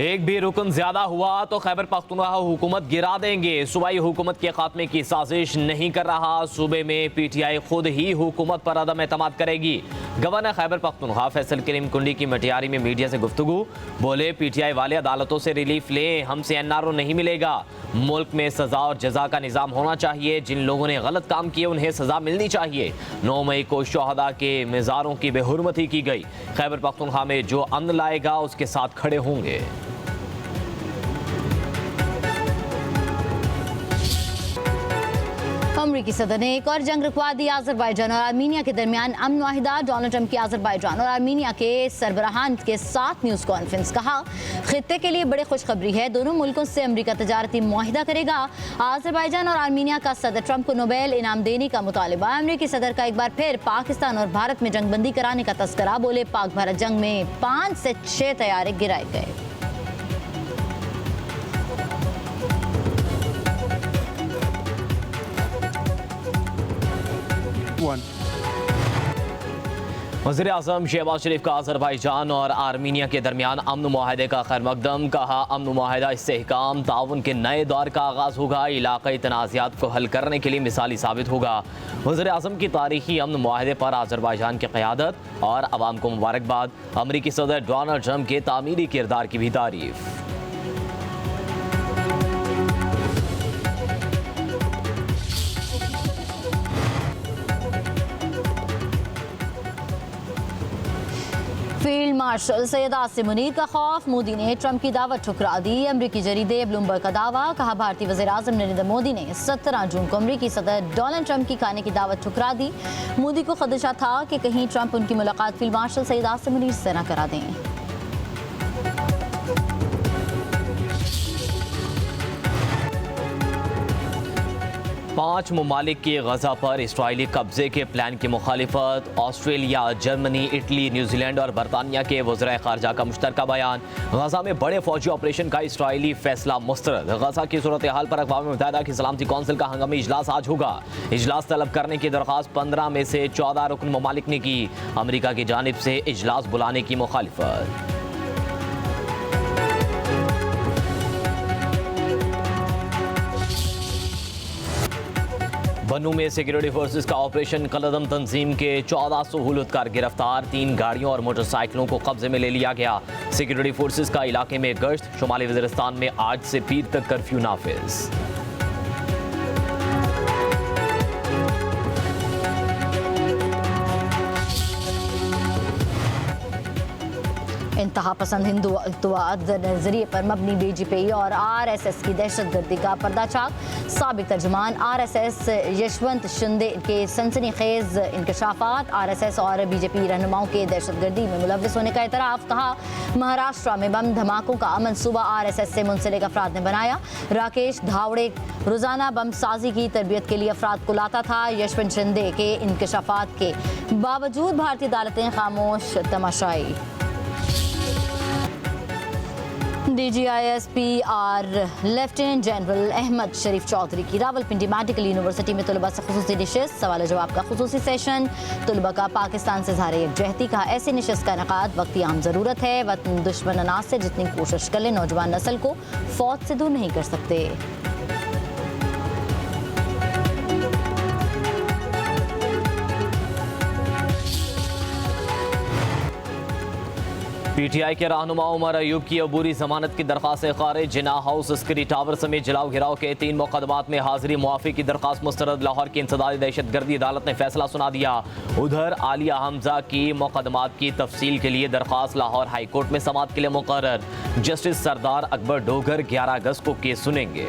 एक भी रुकन ज्यादा हुआ तो खैबर पख्तूनख्वा हुकूमत गिरा देंगे। सूबाई हुकूमत के खात्मे की साजिश नहीं कर रहा। सूबे में पीटीआई खुद ही हुकूमत पर अदम एतमाद करेगी। गवर्नर खैबर पख्तूनख्वा फैसल करीम कुंडी की मटियारी में मीडिया से गुफ्तगू। बोले पीटीआई वाले अदालतों से रिलीफ लें, हमसे एनआरओ नहीं मिलेगा। मुल्क में सजा और जजा का निज़ाम होना चाहिए। जिन लोगों ने गलत काम किए उन्हें सजा मिलनी चाहिए। 9 मई को शहदा के मज़ारों की बेहुरमती की गई। खैबर पख्तूनख्वा में जो अमन लाएगा उसके साथ खड़े होंगे। अमरीकी सदर ने एक और जंग रुकवा दी। अजरबैजान और आर्मीनिया के दरमियान अमन मुआहिदा। डोनाल्ड ट्रंप की अजरबैजान और आर्मीनिया के सरबराहान के साथ न्यूज़ कॉन्फ्रेंस। कहा खित्ते के लिए बड़ी खुशखबरी है, दोनों मुल्कों से अमरीका तजारती मुआहिदा करेगा। अजरबैजान और आर्मीनिया का सदर ट्रंप को नोबेल इनाम देने का मुतालिबा। अमरीकी सदर का एक बार फिर पाकिस्तान और भारत में जंगबंदी कराने का तस्करा। बोले पाक भारत जंग में 5 से 6 तैयारे गिराए गए। वज़ीर आज़म शहबाज शरीफ का अज़रबैजान और आर्मीनिया के दरमियान अमन मुआहदे का खैर मकदम। कहा अमन मुआहदा इस्तेहकाम ताउन के नए दौर का आगाज़ होगा। इलाक़ाई तनाज़ात को हल करने के लिए मिसाली साबित होगा। वज़ीर आज़म की तारीखी अमन मुआहदे पर अज़रबैजान की क़यादत और अवाम को मुबारकबाद। अमरीकी सदर डोनाल्ड ट्रंप के तामीरी किरदार की भी तारीफ़। फील्ड मार्शल सैयद आसिम मुनीर का खौफ। मोदी ने ट्रंप की दावत ठुकरा दी। अमरीकी जरीदे ब्लूमबर्ग का दावा। कहा भारतीय वज़ीर आज़म नरेंद्र मोदी ने 17 जून को अमरीकी सदर डोनाल्ड ट्रंप की खाने की दावत ठुकरा दी। मोदी को खदशा था कि कहीं ट्रंप उनकी मुलाकात फील्ड मार्शल सैयद आसिम मुनीर से न करा दें। 5 ममालिक के गजा पर इसराइली कब्जे के प्लान की मुखालिफत। ऑस्ट्रेलिया, जर्मनी, इटली, न्यूजीलैंड और बरतानिया के वज़राए ख़ारजा का मुश्तरका बयान। गजा में बड़े फौजी ऑपरेशन का इसराइली फैसला मुस्तरद। गजा की सूरत हाल पर अक़वाम मुत्तहिदा की सलामती कौंसिल का हंगामी इजलास आज होगा। इजलास तलब करने की दरख्वास्त 15 में से 14 रुकन ममालिक ने की। अमरीका की जानिब से इजलास बुलाने की मुखालिफत। बन्नू में सिक्योरिटी फोर्सेस का ऑपरेशन कलदम तंजीम के 14 सहूलतकार गिरफ्तार। 3 गाड़ियों और मोटरसाइकिलों को कब्जे में ले लिया गया। सिक्योरिटी फोर्सेस का इलाके में गश्त। शुमाली वज़ीरिस्तान में आज से पीर तक कर्फ्यू नाफिज। इंतहा पसंद हिंदुत्ववाद नजरिए पर मबनी बीजेपी और आरएसएस की दहशतगर्दी का पर्दाचाक। साबिक तर्जुमान आरएसएस यशवंत शिंदे के सनसनीखेज इंकशाफात। आरएसएस और बीजेपी रहनुमाओं के दहशतगर्दी में मुलव्विस होने का एतराफ़। कहा महाराष्ट्र में बम धमाकों का मंसूबा आरएसएस से मुंसलिक अफराद ने बनाया। राकेश धावड़े रोजाना बम साजी की तरबियत के लिए अफराद को लाता था। यशवंत शिंदे के इंकशाफात के बावजूद भारतीय अदालतें खामोश तमाशाई। डीजीआईएसपी और लेफ्टिनेंट जनरल अहमद शरीफ चौधरी की रावलपिंडी मेडिकल यूनिवर्सिटी में तलबा से खुसूसी निशिस्त। सवाल जवाब का खुसूसी सेशन। तलबा का पाकिस्तान से इज़हार यकजहती। कहा ऐसी निशिस्त का इनेकाद वक्ती आम ज़रूरत है। वतन दुश्मन अनाज से जितनी कोशिश कर ले नौजवान नस्ल को फौज से दूर नहीं कर सकते। पीटीआई के रहनुमा उमर अयूब की अबूरी जमानत की दरख्वास्त खारिज। जिना हाउस, अस्करी टावर समेत जलाओ घिराव के 3 मुकदमात में हाजिरी मुआफ़ी की दरख्वास्त मुस्तरद। लाहौर की इंसदादी दहशतगर्दी अदालत ने फैसला सुना दिया। उधर आलिया हमजा की मुकदमात की तफसील के लिए दरख्वास्त लाहौर हाई कोर्ट में समाअत के लिए मुकर्रर। जस्टिस सरदार अकबर डोगर 11 अगस्त को केस सुनेंगे।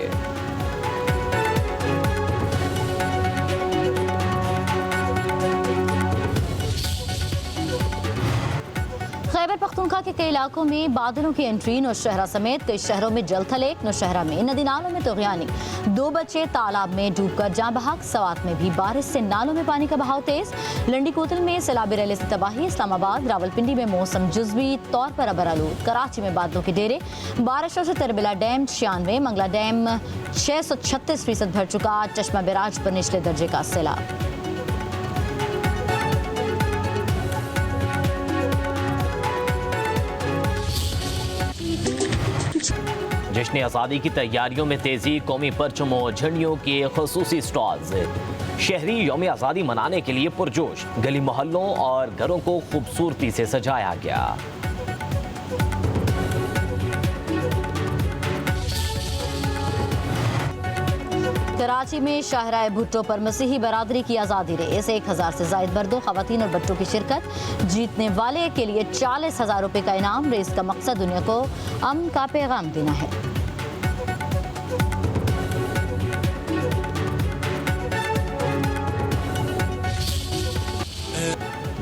खैबर पख्तूनख्वा के कई इलाकों में बादलों की एंट्री। नौशहरा समेत कई शहरों में जलथल। नौशहरा में नदी नालों में तुग़यानी। 2 बच्चे तालाब में डूबकर जाँ बहक। सवात में भी बारिश से नालों में पानी का बहाव तेज। लंडी कोतल में सैलाबी रैली से तबाही। इस्लामाबाद, रावलपिंडी में मौसम जुज़वी तौर पर अबरालूद। कराची में बादलों के डेरे। बारिशों से तरबिला डैम 96, मंगला डैम 636% भर चुका। चश्मा बैराज पर निचले दर्जे का सैलाब। जश्न आज़ादी की तैयारियों में तेजी, कौमी परचमों झंडियों के खसूसी स्टॉल्स। शहरी यौम आज़ादी मनाने के लिए पुरजोश, गली मोहल्लों और घरों को खूबसूरती से सजाया गया। कराची में शाहराह भुट्टो पर मसीही बरादरी की आज़ादी रेस, 1000 से जायद मर्दों, खवातीन और बच्चों की शिरकत। जीतने वाले के लिए 40,000 रुपये का इनाम। रेस का मकसद दुनिया को अमन का पैगाम देना है।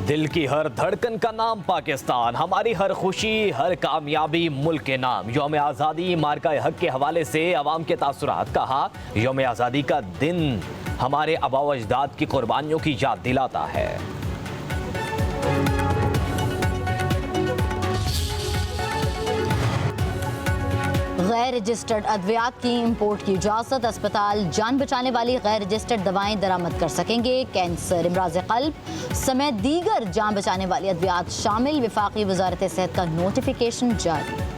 दिल की हर धड़कन का नाम पाकिस्तान, हमारी हर खुशी, हर कामयाबी मुल्क के नाम। यौम आज़ादी मार्का हक के हवाले से अवाम के तासुरात। कहा, यौम आज़ादी का दिन हमारे आबा व अजदाद की कुर्बानियों की याद दिलाता है। गैर रजिस्टर्ड अद्वियात की इंपोर्ट की इजाज़त। अस्पताल जान बचाने वाली गैर रजिस्टर्ड दवाएं दरामद कर सकेंगे। कैंसर, इमराज क़ल्ब समेत दीगर जान बचाने वाली अद्वियात शामिल। वफाकी वजारत सेहत का नोटिफिकेशन जारी।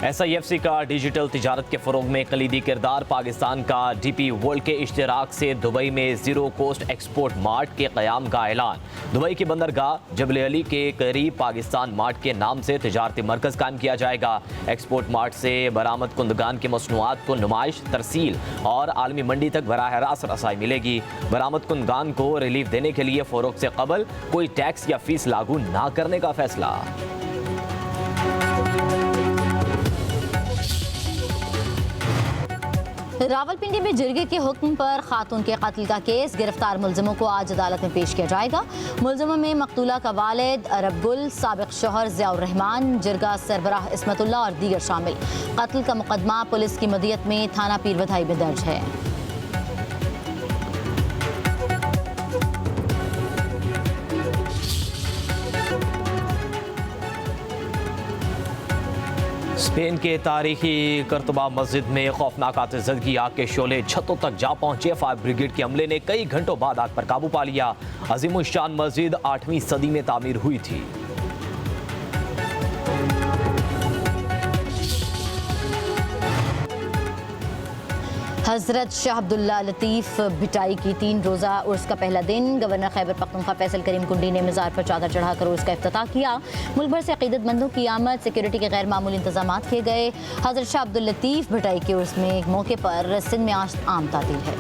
SIFC का डिजिटल तिजारत के फ़रोग में कलीदी किरदार। पाकिस्तान का DP वर्ल्ड के इश्तिराक से दुबई में ज़ीरो कोस्ट एक्सपोर्ट मार्ट के क़याम का ऐलान। दुबई की बंदरगाह जबल अली के करीब पाकिस्तान मार्ट के नाम से तिजारती मरकज़ कायम किया जाएगा। एक्सपोर्ट मार्ट से बरामद कुंदगान की मसनूआत को नुमाइश, तरसील और आलमी मंडी तक बराह रास्त रसाई मिलेगी। बरामद कुंदगान को रिलीफ देने के लिए फ़रोख्त से कबल कोई टैक्स या फीस लागू ना करने का फैसला। रावलपिंडी में जिरगे के हुक्म पर खातून के कत्ल का केस। गिरफ्तार मुलजिमों को आज अदालत में पेश किया जाएगा। मुलजिमों में मकतूला का वालिद अरब गुल, साबिक शोहर ज़ियाउर रहमान, जिरगा सरबराह इस्मतुल्लाह और दीगर शामिल। कत्ल का मुकदमा पुलिस की मदियत में थाना पीर बधाई में दर्ज है। स्पेन के तारीखी कर्तबा मस्जिद में खौफनाक आतिशज़दगी, आग के शोले छतों तक जा पहुंचे। फायर ब्रिगेड के अमले ने कई घंटों बाद आग पर काबू पा लिया। अजीमुश्शान मस्जिद 8वीं सदी में तामीर हुई थी। हजरत शाह अब्दुल्ला लतीफ़ भिटाई की 3 रोज़ा उर्स का पहला दिन। गवर्नर खैबर पख्तूनख्वा फैसल करीम कुंडी ने मज़ार पर चादर चढ़ाकर उर्स का इफ्तिताह किया। मुल्क भर से अक़ीदतमंदों की आमद, सिक्योरिटी के गैर मामूली इंतजाम किए गए। हजरत शाह अब्दुल लतीफ़ भिटाई के उर्स में मौके पर सिंध में आज आम तातील है।